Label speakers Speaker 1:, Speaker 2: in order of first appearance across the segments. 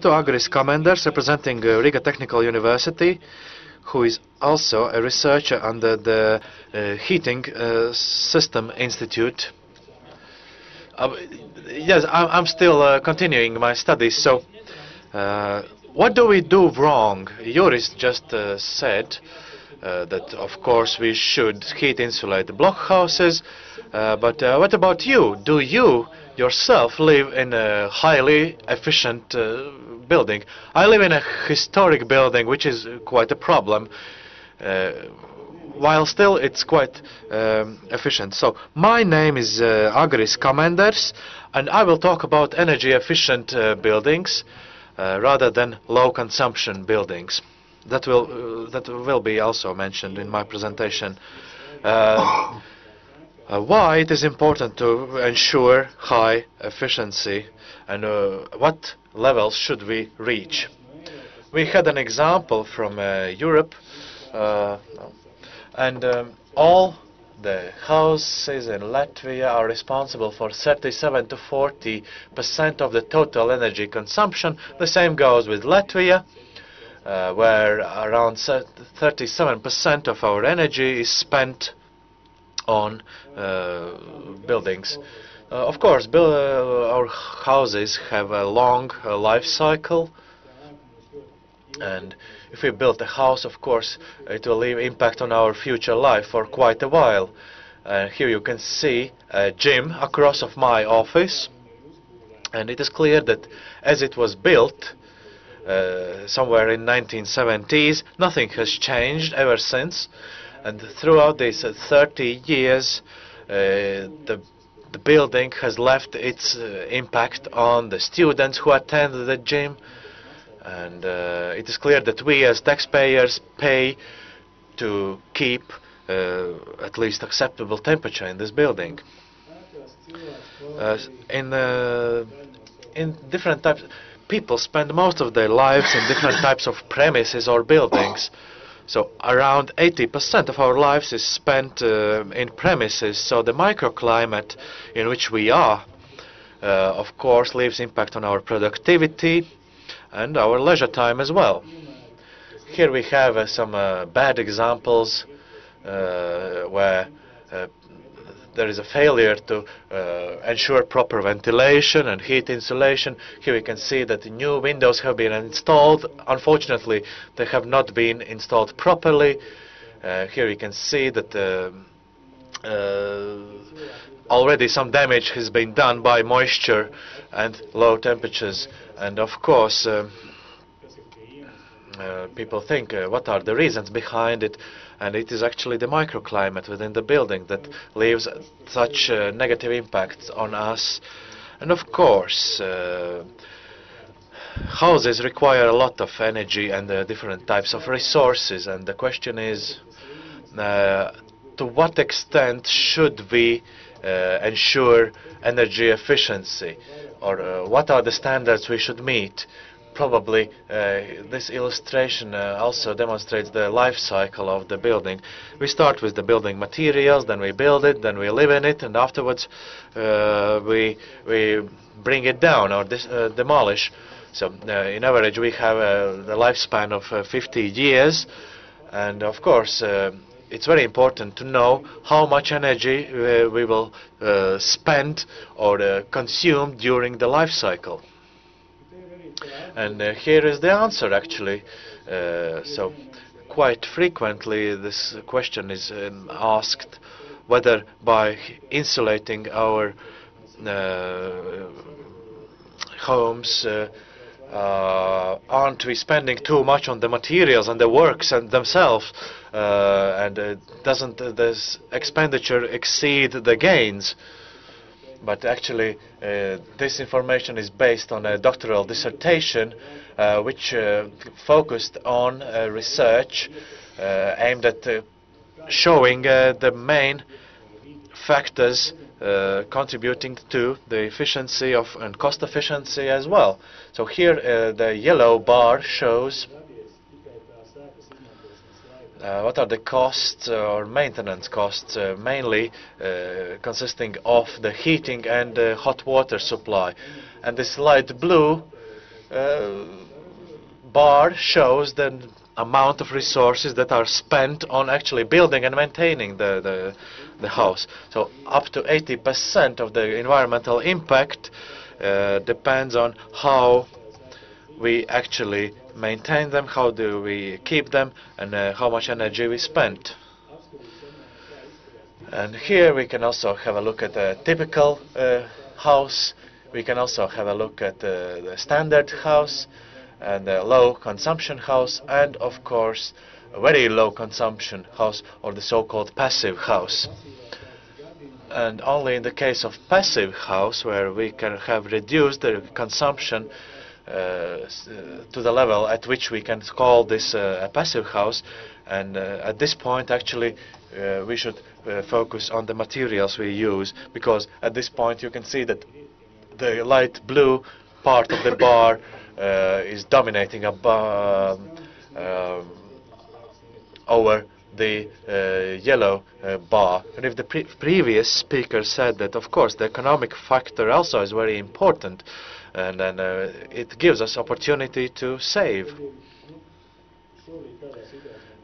Speaker 1: to Agris Kamenders, representing Riga Technical University, who is also a researcher under the Heating System Institute. Yes, I'm still continuing my studies. So, what do we do wrong? Joris just said that, of course, we should heat insulate the block houses. But what about you? Do you yourself live in a highly efficient building? I live in a historic building, which is quite a problem. While still it's quite efficient. So my name is Agris Kamenders, and I will talk about energy efficient buildings rather than low consumption buildings. That will be also mentioned in my presentation. Why it is important to ensure high efficiency, and what levels should we reach. We had an example from Europe. And all the houses in Latvia are responsible for 37 to 40% of the total energy consumption. The same goes with Latvia, where around 37% of our energy is spent on buildings. Of course, our houses have a long life cycle. And if we build a house, of course, it will leave impact on our future life for quite a while. Here you can see a gym across of my office. And it is clear that as it was built somewhere in 1970s, nothing has changed ever since. And throughout these 30 years, the building has left its impact on the students who attend the gym. And it is clear that we as taxpayers pay to keep at least acceptable temperature in this building. In different types, people spend most of their lives in different types of premises or buildings. So around 80% of our lives is spent in premises. So the microclimate in which we are, of course, leaves impact on our productivity and our leisure time as well. Here we have some bad examples where there is a failure to ensure proper ventilation and heat insulation. Here we can see that the new windows have been installed. Unfortunately, they have not been installed properly. Here we can see that already some damage has been done by moisture and low temperatures. And of course, people think, what are the reasons behind it? And it is actually the microclimate within the building that leaves such negative impacts on us. And of course, houses require a lot of energy and different types of resources. And the question is, to what extent should we ensure energy efficiency? Or what are the standards we should meet? Probably this illustration also demonstrates the life cycle of the building. We start with the building materials, then we build it, then we live in it, and afterwards we bring it down or demolish. So in average we have the lifespan of 50 years, and of course it's very important to know how much energy we will spend or consume during the life cycle. And here is the answer, actually. So quite frequently this question is asked, whether by insulating our homes, aren't we spending too much on the materials and the works and themselves, and doesn't this expenditure exceed the gains? But actually this information is based on a doctoral dissertation which focused on research aimed at showing the main factors contributing to the efficiency of and cost efficiency as well. So here the yellow bar shows what are the costs or maintenance costs, mainly consisting of the heating and hot water supply. And this light blue bar shows the amount of resources that are spent on actually building and maintaining the house. So up to 80% of the environmental impact depends on how we actually maintain them, how do we keep them, and how much energy we spent. And here we can also have a look at a typical house. We can also have a look at the standard house and the low consumption house, and of course a very low consumption house, or the so-called passive house. And only in the case of passive house, where we can have reduced the consumption to the level at which we can call this a passive house, and at this point actually we should focus on the materials we use, because at this point you can see that the light blue part of the bar is dominating over the yellow bar. And if the previous speaker said that, of course, the economic factor also is very important, and then it gives us opportunity to save.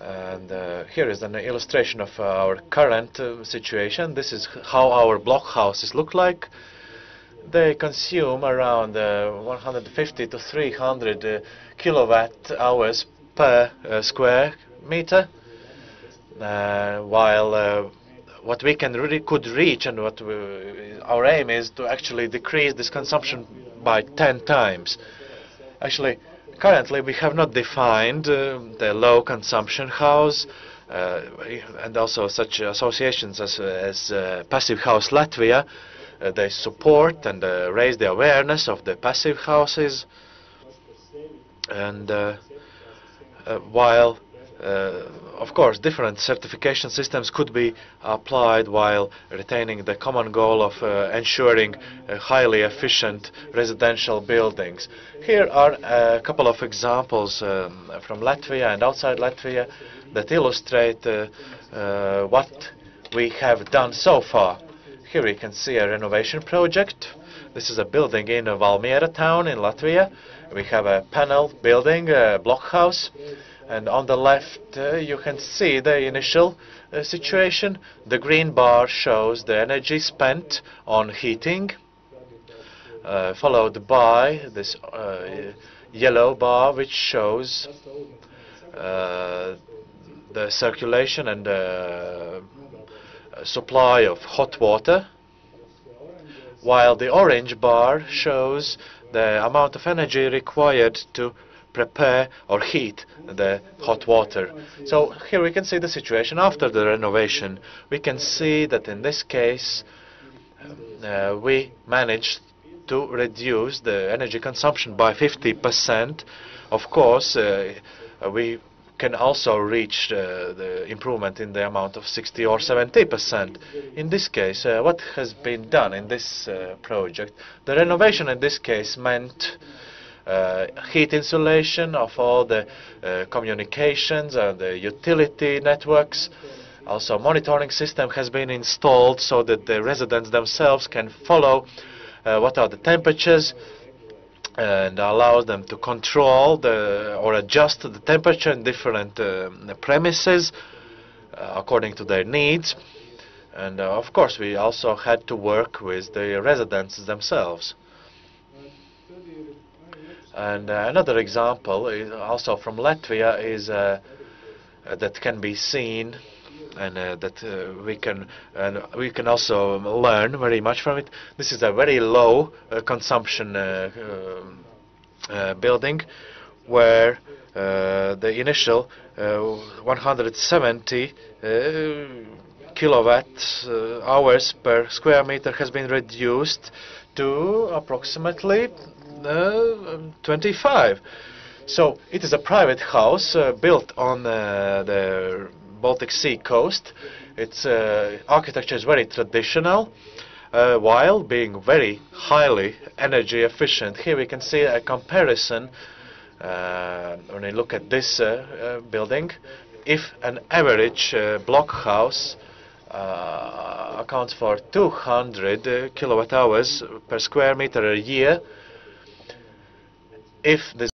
Speaker 1: And here is an illustration of our current situation. This is how our block houses look like. They consume around 150 to 300 kilowatt hours per square meter, while what we could reach, and what our aim is to actually decrease this consumption by 10 times. Actually, currently we have not defined the low consumption house, and also such associations as Passive House Latvia. They support and raise the awareness of the passive houses, and while of course different certification systems could be applied while retaining the common goal of ensuring highly efficient residential buildings. Here are a couple of examples from Latvia and outside Latvia that illustrate what we have done so far. Here we can see a renovation project. This is a building in Valmiera town in Latvia. We have a panel building, a block house, and on the left you can see the initial situation. The green bar shows the energy spent on heating, followed by this yellow bar, which shows the circulation and supply of hot water, while the orange bar shows the amount of energy required to prepare or heat the hot water. So here we can see the situation after the renovation. We can see that in this case we managed to reduce the energy consumption by 50%. Of course, we can also reach the improvement in the amount of 60 or 70%. In this case, what has been done in this project? The renovation in this case meant heat insulation of all the communications and the utility networks. Also, monitoring system has been installed so that the residents themselves can follow what are the temperatures, and allows them to control or adjust the temperature in different premises according to their needs. And of course we also had to work with the residents themselves. And another example is also from Latvia is that can be seen, and that we can also learn very much from it. This is a very low consumption building, where the initial 170 kilowatt hours per square meter has been reduced to approximately 25. So it is a private house built on the Baltic Sea coast. Its architecture is very traditional, while being very highly energy efficient. Here we can see a comparison when we look at this building. If an average block house accounts for 200 kilowatt hours per square meter a year, if this